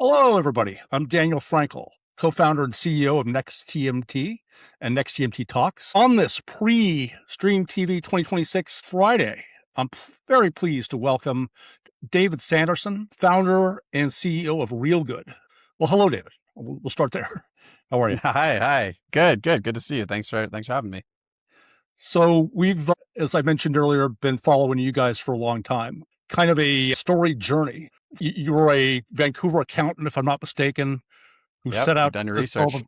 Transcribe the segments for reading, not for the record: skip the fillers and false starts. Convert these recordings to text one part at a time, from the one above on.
Hello, everybody. I'm Daniel Frankel, co-founder and CEO of NextTMT and NextTMT Talks. On this pre-Stream TV 2026 Friday, I'm very pleased to welcome David Sanderson, founder and CEO of Reelgood. Well, hello, David. We'll start there. How are you? Hi. Good to see you. Thanks for having me. So we've, as I mentioned earlier, been following you guys for a long time. Kind of a storied journey. You were a Vancouver accountant, if I'm not mistaken, who Yep, set you've out done your to solve research.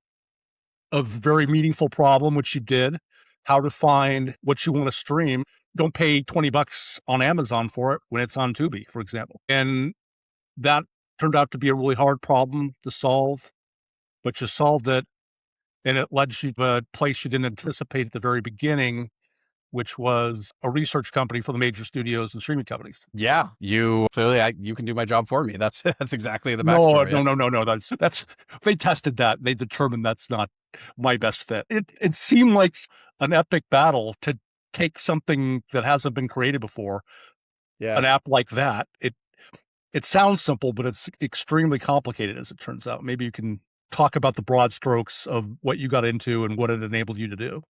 a very meaningful problem, which you did, how to find what you want to stream. Don't pay $20 on Amazon for it when it's on Tubi, for example. And that turned out to be a really hard problem to solve, but you solved it, and it led you to a place you didn't anticipate at the very beginning, which was a research company for the major studios and streaming companies. Yeah, you clearly you can do my job for me. That's exactly the No, backstory. no, no, no, no. That's they tested that. They determined that's not my best fit. It seemed like an epic battle to take something that hasn't been created before, Yeah. an app like that. It sounds simple, but it's extremely complicated, as it turns out. Maybe you can talk about the broad strokes of what you got into and what it enabled you to do.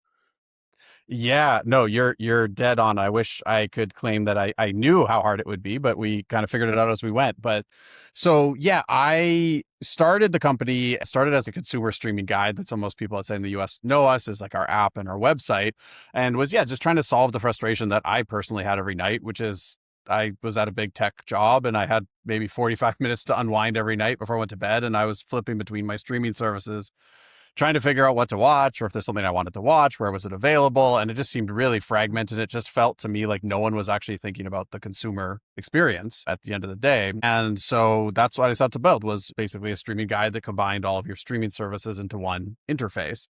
Yeah, no, you're dead on. I wish I could claim that I knew how hard it would be, but we kind of figured it out as we went. But so yeah, I started the company, started as a consumer streaming guide. That's how most people, I'd say, in the US know us, is like our app and our website. And was, yeah, just trying to solve the frustration that I personally had every night, which is I was at a big tech job and I had maybe 45 minutes to unwind every night before I went to bed. And I was flipping between my streaming services, trying to figure out what to watch, or if there's something I wanted to watch, where was it available? And it just seemed really fragmented. It just felt to me like no one was actually thinking about the consumer experience at the end of the day. And so that's what I set out to build, was basically a streaming guide that combined all of your streaming services into one interface.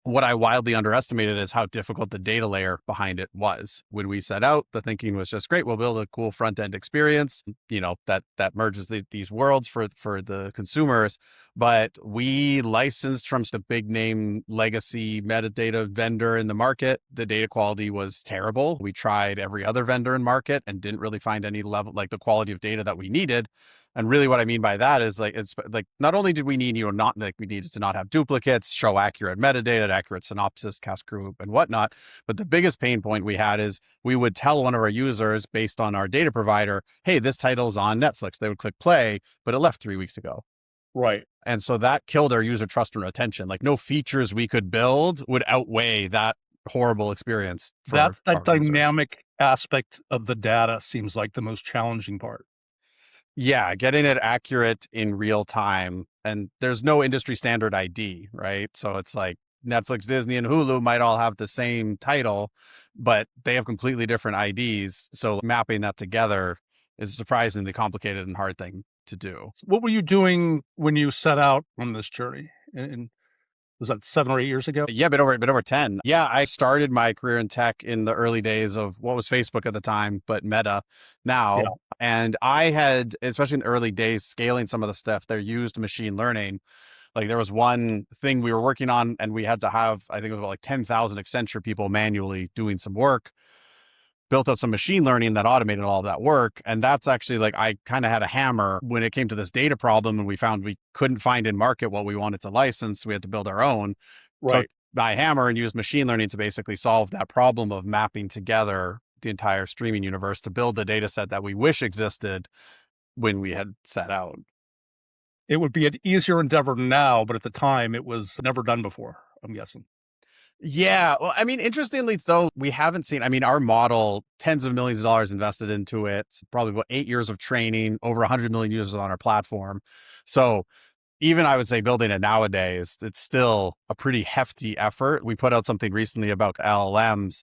What I wildly underestimated is how difficult the data layer behind it was. When we set out, the thinking was just great. We'll build a cool front end experience, that merges these worlds for the consumers. But we licensed from the big name legacy metadata vendor in the market. The data quality was terrible. We tried every other vendor in market and didn't really find any level, like the quality of data that we needed. And really what I mean by that is it's like, not only did we need, not like we needed to not have duplicates, show accurate metadata, accurate synopsis, cast group and whatnot. But the biggest pain point we had is we would tell one of our users based on our data provider, hey, this title's on Netflix. They would click play, but it left 3 weeks ago. Right. And so that killed our user trust and retention. Like no features we could build would outweigh that horrible experience for That our users. dynamic aspect of the data seems like the most challenging part. Yeah, getting it accurate in real time. And there's no industry standard ID, right? So it's like Netflix, Disney, and Hulu might all have the same title, but they have completely different IDs. So mapping that together is a surprisingly complicated and hard thing to do. What were you doing when you set out on this journey? And was that 7 or 8 years ago? Yeah, bit over 10. Yeah, I started my career in tech in the early days of what was Facebook at the time, but Meta now. Yeah. And I had, especially in the early days, scaling some of the stuff, there used machine learning. Like there was one thing we were working on and we had to have, I think it was about like 10,000 Accenture people manually doing some work, built out some machine learning that automated all of that work. And that's actually like, I kind of had a hammer when it came to this data problem and we found we couldn't find in market what we wanted to license. We had to build our own. Took Right. my hammer and used machine learning to basically solve that problem of mapping together the entire streaming universe to build the data set that we wish existed when we had set out. It would be an easier endeavor now, but at the time it was never done before, I'm guessing. Yeah. Well, I mean, interestingly, though, we haven't seen, I mean, our model, tens of millions of dollars invested into it, probably about 8 years of training, over 100 million users on our platform. So even I would say building it nowadays, it's still a pretty hefty effort. We put out something recently about LLMs.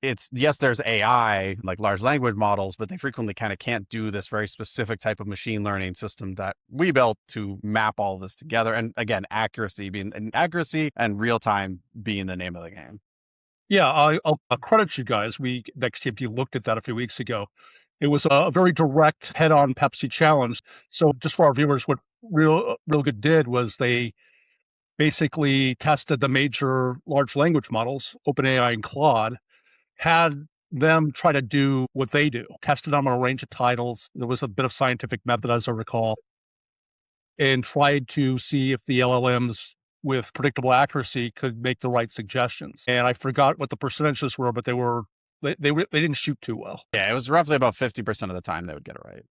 It's, yes, there's AI, like large language models, but they frequently kind of can't do this very specific type of machine learning system that we built to map all of this together. And again, accuracy and real time being the name of the game. Yeah, I'll credit you guys. We NextTMT looked at that a few weeks ago. It was a very direct head-on Pepsi challenge. So just for our viewers, what Reelgood did was they basically tested the major large language models, OpenAI and Claude, had them try to do what they do, tested them on a range of titles. There was a bit of scientific method, as I recall. and tried to see if the LLMs with predictable accuracy could make the right suggestions. And I forgot what the percentages were, but they didn't shoot too well. Yeah, it was roughly about 50% of the time they would get it right.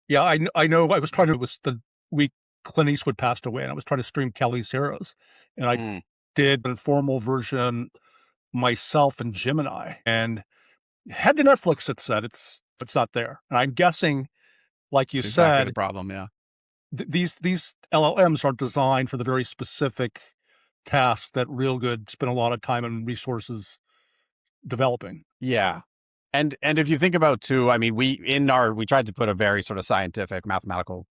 Yeah, I know. I was trying to. It was the week Clint Eastwood passed away, and I was trying to stream Kelly's Heroes, and I did an informal version myself in Gemini, and head to Netflix. It said it's not there, and I'm guessing, like you It's exactly the said, problem. Yeah. these LLMs are designed for the very specific task that Reelgood spent a lot of time and resources developing. Yeah. And if you think about too, I mean, we tried to put a very sort of scientific, mathematical,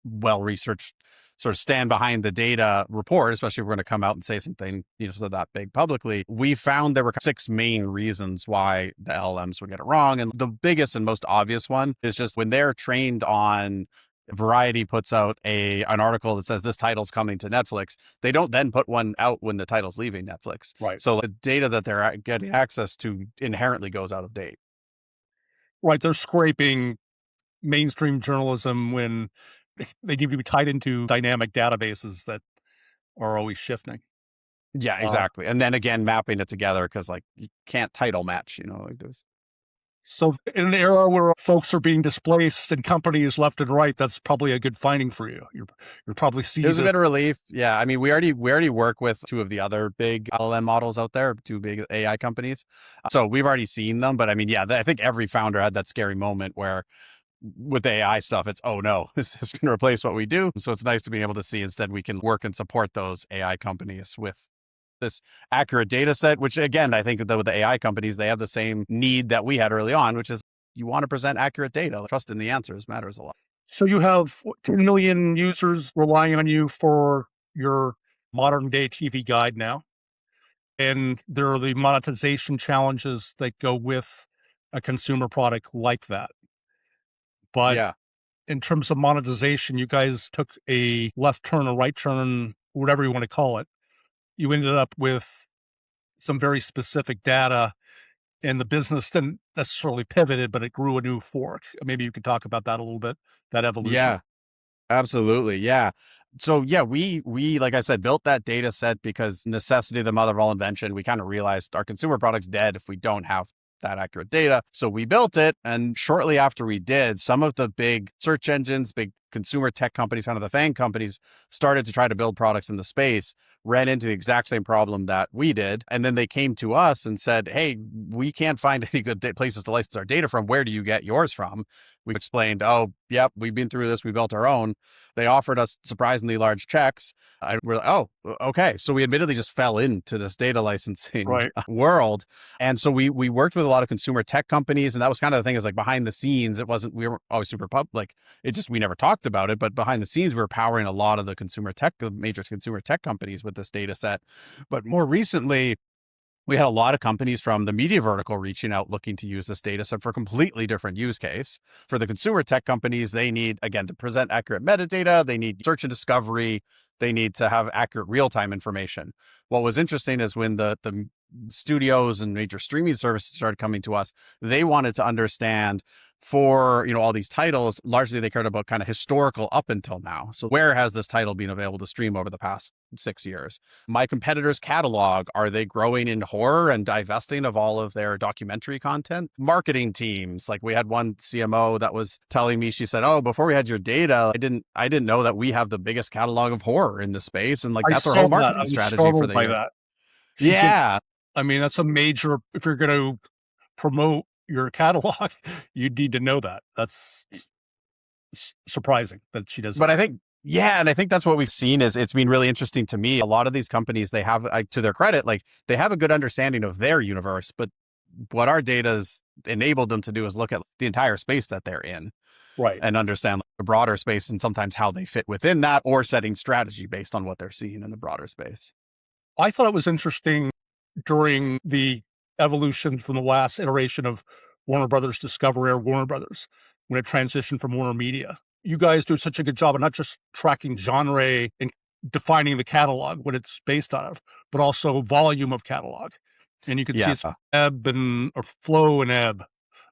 well-researched sort of stand behind the data report, especially if we're going to come out and say something, so that big publicly. We found there were 6 main reasons why the LLMs would get it wrong. And the biggest and most obvious one is just when they're trained on Variety puts out an article that says this title's coming to Netflix, they don't then put one out when the title's leaving Netflix. Right. So the data that they're getting access to inherently goes out of date. Right. They're scraping mainstream journalism when they need to be tied into dynamic databases that are always shifting. Yeah, exactly. And then again, mapping it together because like you can't title match, like this. So in an era where folks are being displaced and companies left and right, that's probably a good finding for you. You're probably seeing There's a bit of relief. Yeah. I mean, we already work with 2 of the other big LLM models out there, 2 big AI companies. So we've already seen them. But I mean, yeah, I think every founder had that scary moment where with the AI stuff, it's, oh no, this is going to replace what we do. So it's nice to be able to see instead we can work and support those AI companies with this accurate data set, which again, I think with the AI companies, they have the same need that we had early on, which is you want to present accurate data. Trust in the answers matters a lot. So you have 10 million users relying on you for your modern day TV guide now. And there are the monetization challenges that go with a consumer product like that. But yeah, in terms of monetization, you guys took a left turn, a right turn, whatever you want to call it. You ended up with some very specific data, and the business didn't necessarily pivoted, but it grew a new fork. Maybe you could talk about that a little bit, that evolution. yeah, absolutely. Yeah. So yeah, we like I said, built that data set because necessity, the mother of all invention. We kind of realized our consumer product's dead if we don't have that accurate data. So we built it. And shortly after we did, some of the big search engines, big consumer tech companies, kind of the FANG companies started to try to build products in the space, ran into the exact same problem that we did. And then they came to us and said, hey, we can't find any good places to license our data from. Where do you get yours from? We explained, oh, yep, we've been through this. We built our own. They offered us surprisingly large checks. We're like, oh, okay. So we admittedly just fell into this data licensing world. And so we worked with a lot of consumer tech companies. And that was kind of the thing is like behind the scenes, we weren't always super public. We never talked about it, but behind the scenes, we were powering a lot of the major consumer tech companies with this data set. But more recently, we had a lot of companies from the media vertical reaching out looking to use this data set for a completely different use case. For the consumer tech companies, they need, again, to present accurate metadata. They need search and discovery. They need to have accurate real-time information. What was interesting is when the studios and major streaming services started coming to us, they wanted to understand for, all these titles, largely they cared about kind of historical up until now. So where has this title been available to stream over the past 6 years? My competitors' catalog, are they growing in horror and divesting of all of their documentary content? Marketing teams, like we had one CMO that was telling me, she said, oh, before we had your data, I didn't know that we have the biggest catalog of horror in the space. And like, that's our whole marketing strategy for the year. That. Yeah. That's a major, if you're going to promote your catalog, you need to know that. That's surprising that she doesn't. But I think, and I think that's what we've seen is it's been really interesting to me. A lot of these companies, they have, to their credit, like they have a good understanding of their universe, but what our data has enabled them to do is look at the entire space that they're in. Right. And understand the broader space and sometimes how they fit within that or setting strategy based on what they're seeing in the broader space. I thought it was interesting during the evolution from the last iteration of Warner Brothers Discovery or Warner Brothers, when it transitioned from Warner Media. You guys do such a good job of not just tracking genre and defining the catalog, what it's based out of, but also volume of catalog. And you can see it's ebb and or flow and ebb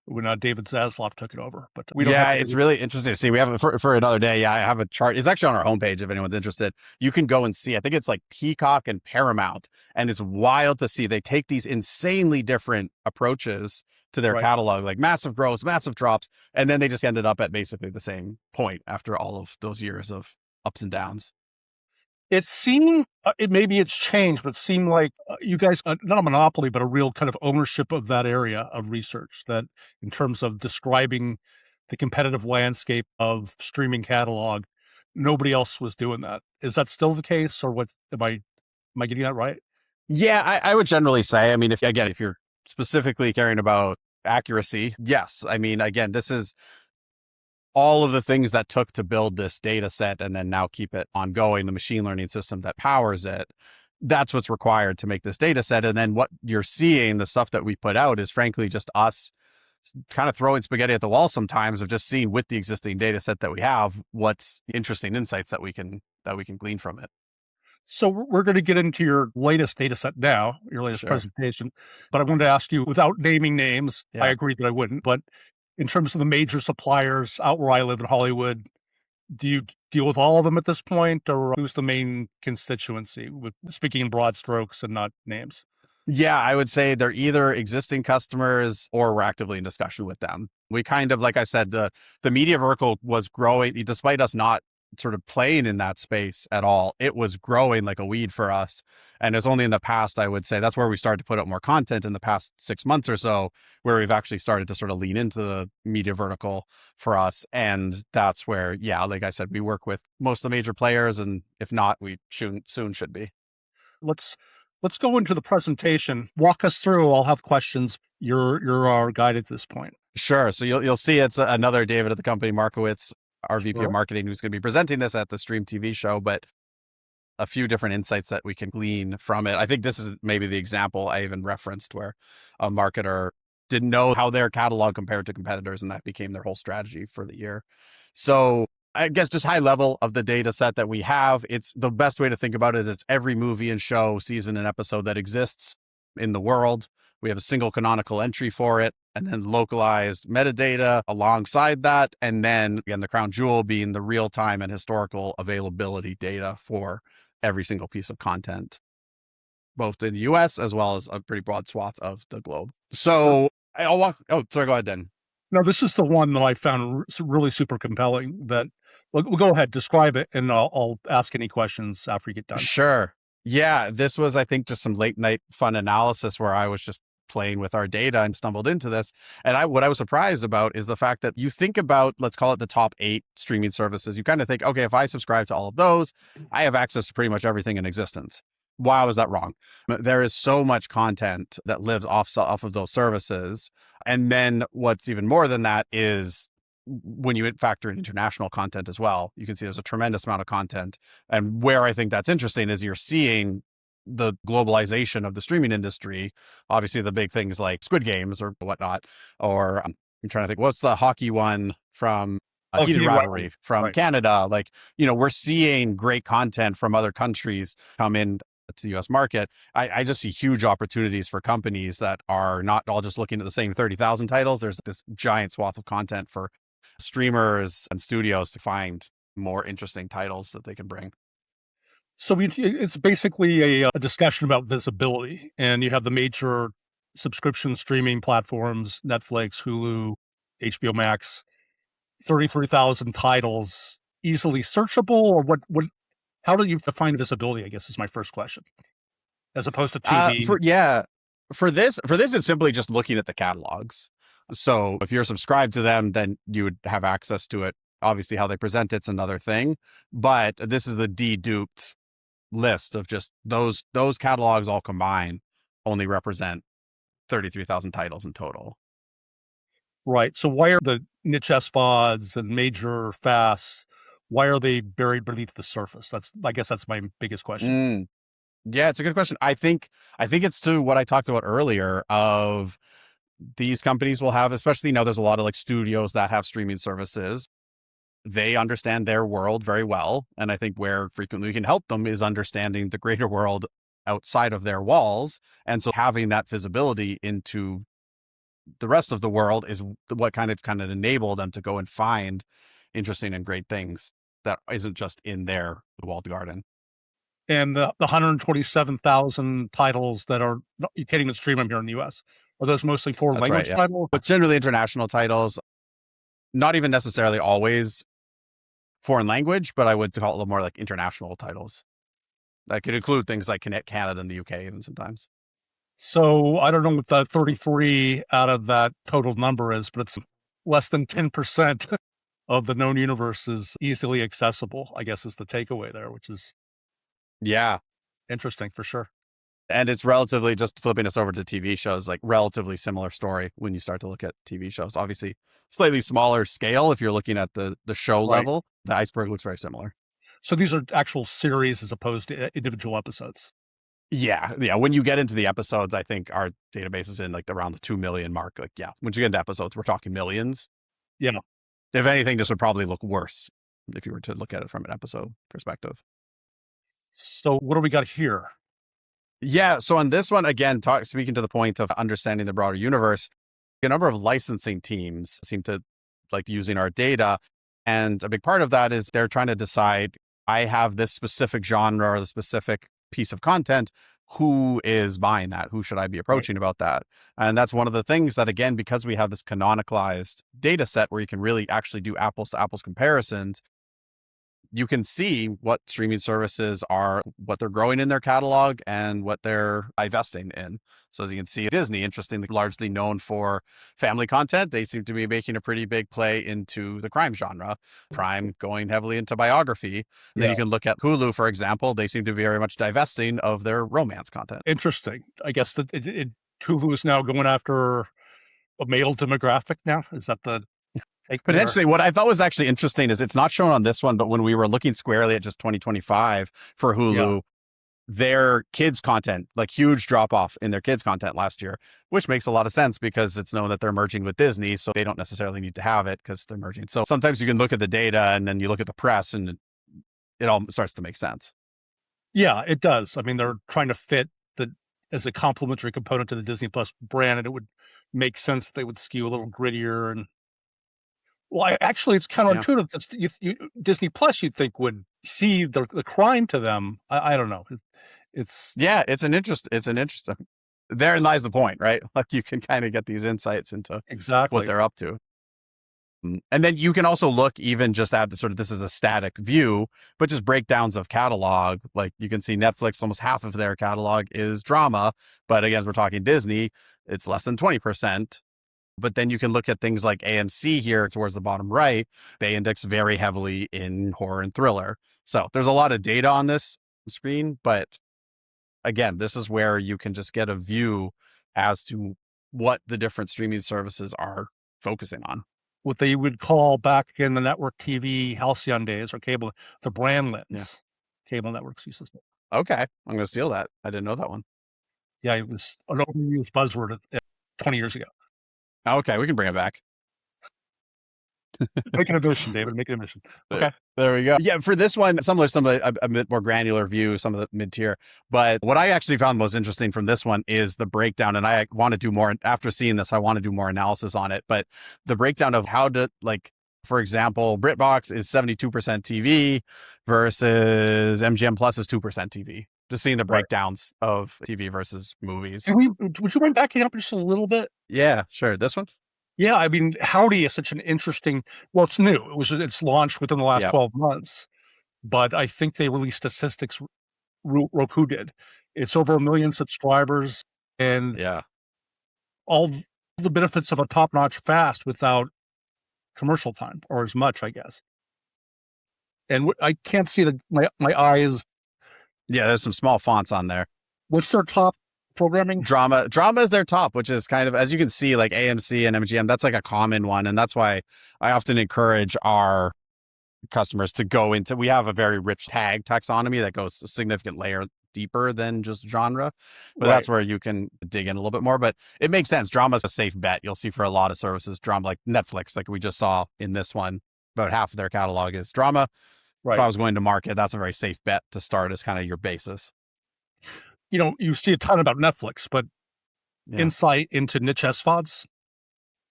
when David Zaslav took it over, but we don't have Yeah, it's David. really interesting to see. We have it for another day. Yeah, I have a chart. It's actually on our homepage if anyone's interested. You can go and see. I think it's like Peacock and Paramount, and it's wild to see. They take these insanely different approaches to their Right. catalog, like massive growth, massive drops, and then they just ended up at basically the same point after all of those years of ups and downs. It seemed, maybe it's changed, but it seemed like you guys, not a monopoly, but a real kind of ownership of that area of research, that in terms of describing the competitive landscape of streaming catalog, nobody else was doing that. Is that still the case, or what? Am I getting that right? Yeah, I would generally say. I mean, if you're specifically caring about accuracy, yes. I mean, again, this is all of the things that took to build this data set and then now keep it ongoing, the machine learning system that powers it. That's what's required to make this data set. And then what you're seeing, the stuff that we put out, is frankly just us kind of throwing spaghetti at the wall sometimes, of just seeing with the existing data set that we have what's interesting insights that we can glean from it. So we're going to get into your latest data set now, your latest Sure. presentation. But I wanted to ask you, without naming names, I Yeah. agree that I wouldn't. But in terms of the major suppliers out where I live in Hollywood, do you deal with all of them at this point, or who's the main constituency? With speaking in broad strokes and not names. Yeah, I would say they're either existing customers or we're actively in discussion with them. We kind of, like I said, the media vertical was growing despite us not sort of playing in that space at all. It was growing like a weed for us. And it's only in the past, I would say, that's where we started to put out more content in the past 6 months or so, where we've actually started to sort of lean into the media vertical for us. And that's where, yeah, like I said, we work with most of the major players. And if not, we soon should be. Let's let's go into the presentation. Walk us through. I'll have questions. You're our guide at this point. Sure. So you'll see it's another David at the company, Markowitz, our VP of Sure. marketing, who's going to be presenting this at the Stream TV show, but a few different insights that we can glean from it. I think this is maybe the example I even referenced where a marketer didn't know how their catalog compared to competitors, and that became their whole strategy for the year. So I guess just high level of the data set that we have, it's the best way to think about it is it's every movie and show, season, and episode that exists in the world. We have a single canonical entry for it, and then localized metadata alongside that. And then again, the crown jewel being the real time and historical availability data for every single piece of content, both in the US as well as a pretty broad swath of the globe. Sure. So I'll walk. Oh, sorry, go ahead then. Now, this is the one that I found really super compelling. That we'll go ahead, describe it, and I'll ask any questions after you get done. Sure. Yeah, this was, I think, just some late night fun analysis where I was just playing with our data and stumbled into this. And what I was surprised about is the fact that you think about, let's call it the top 8 streaming services. You kind of think, okay, if I subscribe to all of those, I have access to pretty much everything in existence. Why was that wrong? There is so much content that lives off of those services. And then what's even more than that is when you factor in international content as well, you can see there's a tremendous amount of content. And where I think that's interesting is you're seeing the globalization of the streaming industry. Obviously, the big things like Squid Games or whatnot, or I'm trying to think, what's the hockey one from Oh, Heated heated Rivalry from right. Canada? Like, we're seeing great content from other countries come in to the US market. I just see huge opportunities for companies that are not all just looking at the same 30,000 titles. There's this giant swath of content for streamers and studios to find more interesting titles that they can bring. So it's basically a discussion about visibility, and you have the major subscription streaming platforms: Netflix, Hulu, HBO Max. 33,000 titles, easily searchable, or what? What? How do you define visibility? I guess is my first question, as opposed to Tubi. For this, it's simply just looking at the catalogs. So if you're subscribed to them, then you would have access to it. Obviously, how they present it's another thing, but this is the deduped list of just those catalogs all combined only represent 33,000 titles in total. Right. So why are the niche SVODs and major fasts? Why are they buried beneath the surface? I guess that's my biggest question. Mm. Yeah, it's a good question. I think it's to what I talked about earlier of these companies will have, especially now there's a lot of like studios that have streaming services. They understand their world very well. And I think where frequently we can help them is understanding the greater world outside of their walls. And so having that visibility into the rest of the world is what kind of enable them to go and find interesting and great things that isn't just in their walled garden. And the 127,000 titles that are you can't even stream them here in the US. Are those mostly foreign That's right. language Yeah. titles? But generally international titles, not even necessarily always foreign language, but I would call it a little more like international titles. That could include things like Canada and the UK even sometimes. So I don't know what the 33 out of that total number is, but it's less than 10% of the known universe is easily accessible, I guess is the takeaway there, which is Yeah. interesting for sure. And it's relatively, just flipping us over to TV shows, like relatively similar story when you start to look at TV shows. Obviously, slightly smaller scale if you're looking at the show Right. level. The iceberg looks very similar. So these are actual series as opposed to individual episodes. Yeah. Yeah. When you get into the episodes, I think our database is in like around the 2 million mark. Like, yeah, once you get into episodes, we're talking millions. Yeah. If anything, this would probably look worse if you were to look at it from an episode perspective. So what do we got here? Yeah. So on this one, again, speaking to the point of understanding the broader universe, a number of licensing teams seem to like using our data. And a big part of that is they're trying to decide, I have this specific genre or the specific piece of content. Who is buying that? Who should I be approaching about that? And that's one of the things that, again, because we have this canonicalized data set where you can really actually do apples to apples comparisons, you can see what streaming services are, what they're growing in their catalog and what they're divesting in. So as you can see, Disney, interestingly, largely known for family content, they seem to be making a pretty big play into the crime genre. Prime going heavily into biography. And then you can look at Hulu, for example. They seem to be very much divesting of their romance content. Interesting. I guess that Hulu is now going after a male demographic now. Is that the take? Potentially, what I thought was actually interesting is it's not shown on this one, but when we were looking squarely at just 2025 for Hulu, their kids content, like huge drop off in their kids content last year, which makes a lot of sense because it's known that they're merging with Disney. So they don't necessarily need to have it because they're merging. So sometimes you can look at the data and then you look at the press and it all starts to make sense. Yeah, it does. I mean, they're trying to fit as a complementary component to the Disney Plus brand, and it would make sense that they would skew a little grittier. And well, actually, it's counterintuitive. Disney Plus, you'd think, would see the crime to them. I don't know. It's an interesting. Therein lies the point, right? Like you can kind of get these insights into exactly what they're up to. And then you can also look even just at the sort of, this is a static view, but just breakdowns of catalog. Like you can see Netflix, almost half of their catalog is drama. But again, as we're talking Disney, it's less than 20%. But then you can look at things like AMC here towards the bottom right. They index very heavily in horror and thriller. So there's a lot of data on this screen. But again, this is where you can just get a view as to what the different streaming services are focusing on. What they would call back in the network TV halcyon days or cable, the brand lens. Cable networks used to say. Okay, I'm going to steal that. I didn't know that one. Yeah, it was an overused buzzword 20 years ago. Okay, we can bring it back. Make an addition, David. Make an addition. Okay. There we go. Yeah, for this one, some of a bit more granular view, some of the mid-tier. But what I actually found most interesting from this one is the breakdown. And I want to do more, after seeing this, I want to do more analysis on it. But the breakdown of how to, like, for example, BritBox is 72% TV versus MGM Plus is 2% TV. Just seeing the breakdowns of TV versus movies. Would you mind backing up just a little bit? Yeah, sure. This one? Yeah, I mean, Howdy is such an interesting. Well, it's new. It's launched within the last 12 months, but I think they released statistics. Roku did. It's over 1 million subscribers, and all the benefits of a top-notch fast without commercial time, or as much, I guess. And I can't see my eyes. Yeah, there's some small fonts on there. What's their top programming? Drama is their top, which is kind of, as you can see, like AMC and MGM, that's like a common one. And that's why I often encourage our customers to go into, we have a very rich tag taxonomy that goes a significant layer deeper than just genre, but that's where you can dig in a little bit more. But it makes sense. Drama is a safe bet. You'll see for a lot of services, drama, like Netflix, like we just saw in this one, about half of their catalog is drama. If I was going to market, that's a very safe bet to start as kind of your basis. You see a ton about Netflix, but insight into niche SVODs?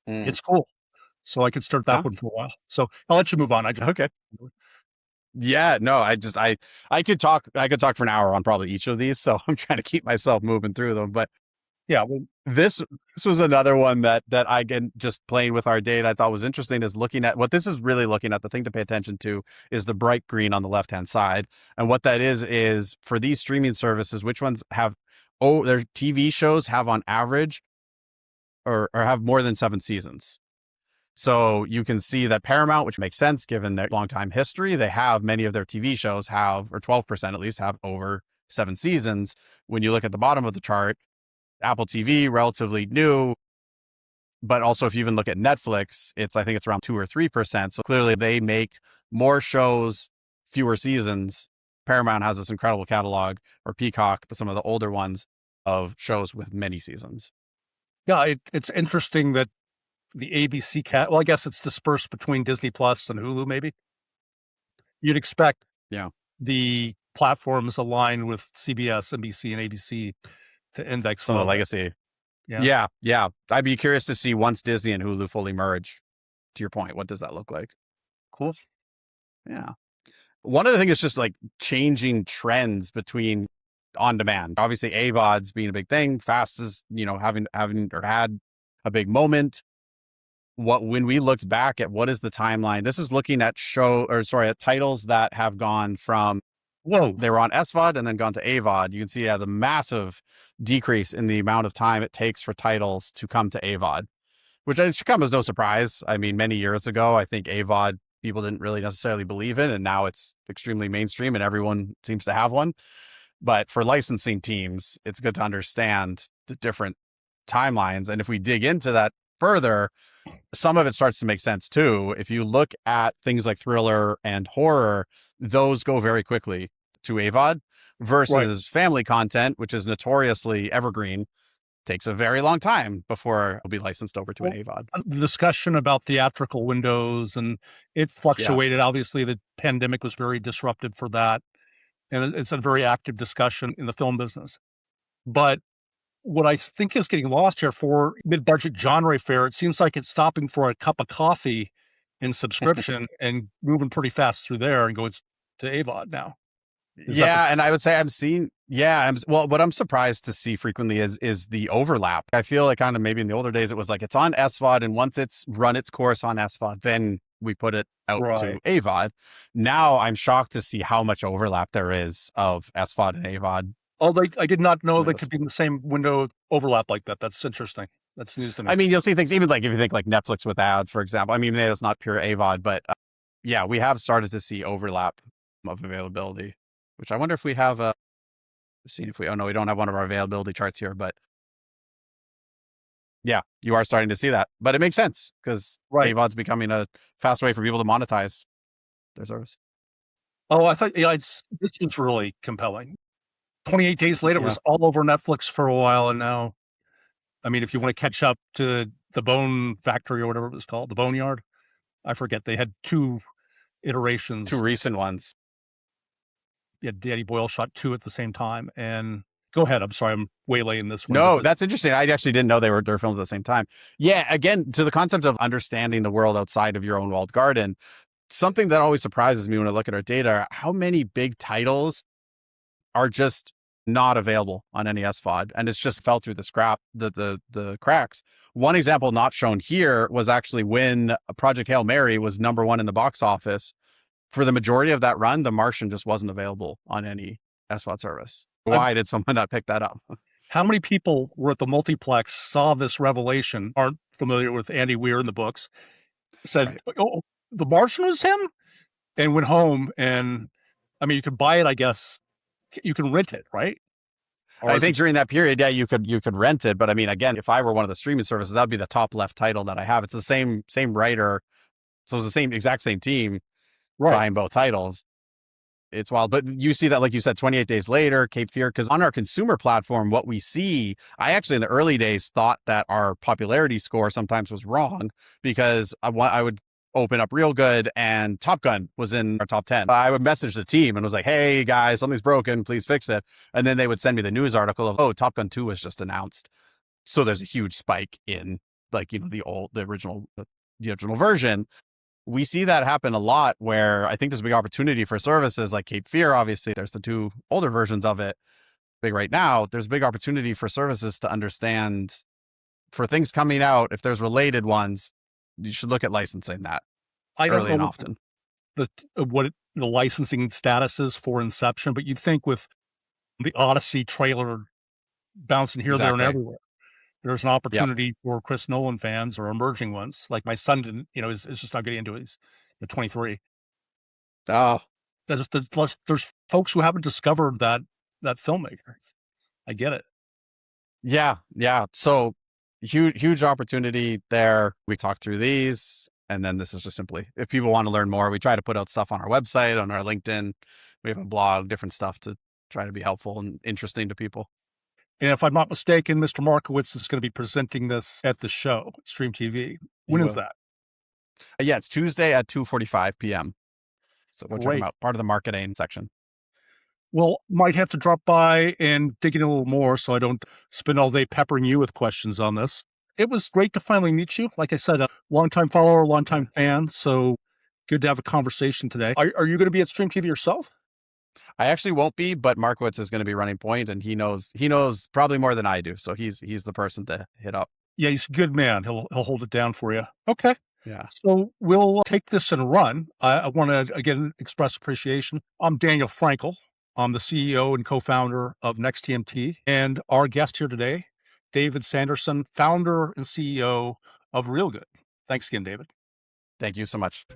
Mm. It's cool. So I could start that Huh? one for a while. So I'll let you move on. I just Okay. Yeah, no, I could talk for an hour on probably each of these, so I'm trying to keep myself moving through them. But yeah, well, this was another one that I get just playing with our data I thought was interesting is looking at what this is really looking at. The thing to pay attention to is the bright green on the left-hand side. And what that is for these streaming services, which ones have their TV shows have on average or have more than 7 seasons. So you can see that Paramount, which makes sense given their long time history, they have many of their TV shows have, or 12% at least, have over 7 seasons. When you look at the bottom of the chart, Apple TV, relatively new, but also if you even look at Netflix, I think it's around 2 or 3%. So clearly they make more shows, fewer seasons. Paramount has this incredible catalog, or Peacock, some of the older ones of shows with many seasons. yeah, it's interesting that the ABC cat. Well, I guess it's dispersed between Disney Plus and Hulu. Maybe you'd expect Yeah. the platforms aligned with CBS, NBC, and ABC to index Some of the well. legacy. Yeah, Yeah. Yeah. I'd be curious to see once Disney and Hulu fully merge, to your point, what does that look like? cool. Yeah. One of the things is just like changing trends between on demand. Obviously, AVODs being a big thing, fastest, having or had a big moment. When we looked back at what is the timeline, this is looking at at titles that have gone from Whoa. they were on SVOD and then gone to AVOD. You can see the massive decrease in the amount of time it takes for titles to come to AVOD, which should come as no surprise. I mean, many years ago, I think AVOD people didn't really necessarily believe in, and now it's extremely mainstream and everyone seems to have one. But for licensing teams, it's good to understand the different timelines. And if we dig into that further, some of it starts to make sense too. If you look at things like thriller and horror, those go very quickly to AVOD Right. versus family content, which is notoriously evergreen, takes a very long time before it'll be licensed over to an Well, AVOD. the discussion about theatrical windows and it Yeah. fluctuated. Obviously, the pandemic was very disruptive for that, and it's a very active discussion in the film business. But what I think is getting lost here for mid-budget genre fare, it seems like it's stopping for a cup of coffee in subscription and moving pretty fast through there and going to AVOD now. Is that the Yeah, and I would say I'm seeing. Yeah, well, what I'm surprised to see frequently is the overlap. I feel like kind of maybe in the older days it was like it's on SVOD, and once it's run its course on SVOD, then we put it out to right? AVOD. Now I'm shocked to see how much overlap there is of SVOD and AVOD. Although I did not know they Those. could be in the same window overlap like that. That's interesting. That's news to me. I mean, you'll see things even like if you think like Netflix with ads, for example. I mean, it's not pure AVOD, but yeah, we have started to see overlap of availability, which I wonder if we have see if we, oh no, we don't have one of our availability charts here, but yeah, you are starting to see that. But it makes sense because Right. AVOD's becoming a fast way for people to monetize their service. Oh, I thought, yeah, this seems really compelling. 28 Days Later Yeah. was all over Netflix for a while, and now, I mean, if you want to catch up to the Bone Factory or whatever it was called, the Boneyard, I forget. They had 2 Two iterations. recent ones. Yeah, Danny Boyle shot 2 at the same time. And go ahead. I'm sorry, I'm waylaying this one. No, that's interesting. I actually didn't know they're filmed at the same time. Yeah, again, to the concept of understanding the world outside of your own walled garden, something that always surprises me when I look at our data, how many big titles are just not available on any SVOD, and it's just fell through the cracks. One example not shown here was actually when Project Hail Mary was #1 in the box office. For the majority of that run, The Martian just wasn't available on any SVOD service. Why did someone not pick that up? how many people were at the multiplex, saw this revelation, aren't familiar with Andy Weir in the books, said, Right. "Oh, The Martian was him?" And went home and, I mean, you could buy it, I guess. You can rent it, right? Or I is think it during that period, yeah, you could rent it, but I mean, again, if I were one of the streaming services, that'd be the top left title that I have. It's the same writer, so it's the exact same team right? buying both titles. It's wild, but you see that, like you said, 28 Days Later, Cape Fear, because on our consumer platform, what we see, I actually in the early days thought that our popularity score sometimes was wrong because I would open up Reelgood and Top Gun was in our top 10. I would message the team and was like, hey guys, something's broken, please fix it. And then they would send me the news article of, oh, Top Gun 2 was just announced. So there's a huge spike in like, the original version. We see that happen a lot where I think there's a big opportunity for services like Cape Fear. Obviously, there's the two older versions of it big right now. There's a big opportunity for services to understand for things coming out. If there's related ones, you should look at licensing that I don't early know and often. what the licensing status is for Inception, but you'd think with the Odyssey trailer bouncing here, there, and Exactly. everywhere, there's an Yep. opportunity for Chris Nolan fans or emerging ones. Like my son didn't, is just not getting into it. He's 23. Oh, There's folks who haven't discovered that filmmaker. I get it. yeah. Yeah. So huge opportunity there. We talked through these. And then this is just simply, if people want to learn more, we try to put out stuff on our website, on our LinkedIn. We have a blog, different stuff to try to be helpful and interesting to people. And if I'm not mistaken, Mr. Markowitz is going to be presenting this at the show, Stream TV. He When is will. that? Yeah, it's Tuesday at 2:45 p.m. So go check them Great. out. Part of the marketing section. Well, might have to drop by and dig in a little more so I don't spend all day peppering you with questions on this. It was great to finally meet you. Like I said, a longtime follower, Yeah. longtime fan. So good to have a conversation today. Are you going to be at Stream TV yourself? I actually won't be, but Markowitz is going to be running point, and he knows probably more than I do. So he's the person to hit up. Yeah, he's a good man. He'll hold it down for you. Okay. Yeah. So we'll take this and run. I want to again express appreciation. I'm Daniel Frankel. I'm the CEO and co-founder of NextTMT, and our guest here today, David Sanderson, founder and CEO of Reelgood. Thanks again, David. Thank you so much.